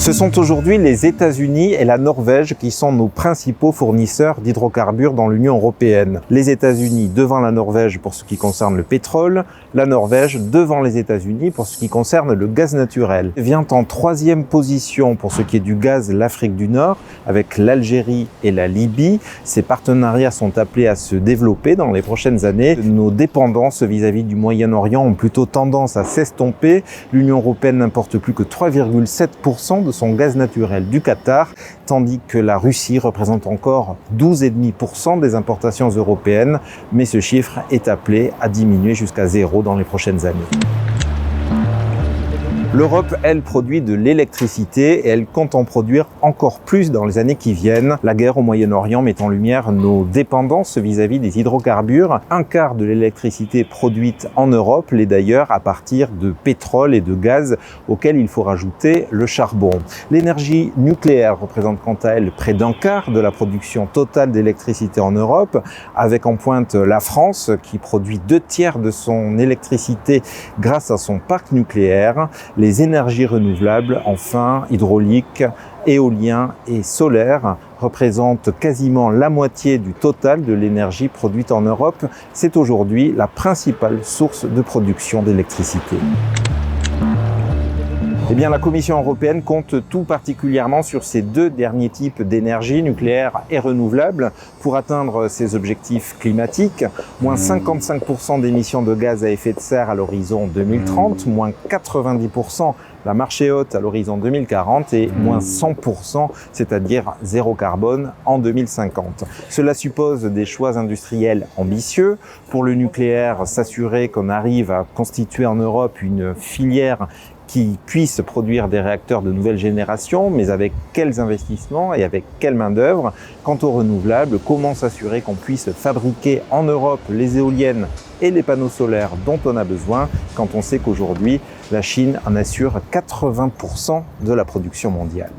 Ce sont aujourd'hui les États-Unis et la Norvège qui sont nos principaux fournisseurs d'hydrocarbures dans l'Union européenne. Les États-Unis devant la Norvège pour ce qui concerne le pétrole, la Norvège devant les États-Unis pour ce qui concerne le gaz naturel. Vient en troisième position pour ce qui est du gaz l'Afrique du Nord avec l'Algérie et la Libye. Ces partenariats sont appelés à se développer dans les prochaines années. Nos dépendances vis-à-vis du Moyen-Orient ont plutôt tendance à s'estomper. L'Union européenne n'importe plus que 3,7% de son gaz naturel du Qatar, tandis que la Russie représente encore 12,5% des importations européennes, mais ce chiffre est appelé à diminuer jusqu'à zéro dans les prochaines années. L'Europe, elle, produit de l'électricité et elle compte en produire encore plus dans les années qui viennent. La guerre au Moyen-Orient met en lumière nos dépendances vis-à-vis des hydrocarbures. Un quart de l'électricité produite en Europe l'est d'ailleurs à partir de pétrole et de gaz auquel il faut rajouter le charbon. L'énergie nucléaire représente quant à elle près d'un quart de la production totale d'électricité en Europe, avec en pointe la France qui produit 2/3 de son électricité grâce à son parc nucléaire. Les énergies renouvelables, enfin, hydrauliques, éolien et solaire, représentent quasiment la moitié du total de l'énergie produite en Europe. C'est aujourd'hui la principale source de production d'électricité. Eh bien, la Commission européenne compte tout particulièrement sur ces deux derniers types d'énergie, nucléaire et renouvelable, pour atteindre ses objectifs climatiques. Moins 55% d'émissions de gaz à effet de serre à l'horizon 2030, moins 90% la marché haute à l'horizon 2040 et moins 100%, c'est-à-dire zéro carbone en 2050. Cela suppose des choix industriels ambitieux. Pour le nucléaire, s'assurer qu'on arrive à constituer en Europe une filière qui puisse produire des réacteurs de nouvelle génération, mais avec quels investissements et avec quelle main-d'œuvre. Quant aux renouvelables, comment s'assurer qu'on puisse fabriquer en Europe les éoliennes et les panneaux solaires dont on a besoin, quand on sait qu'aujourd'hui, la Chine en assure 80% de la production mondiale.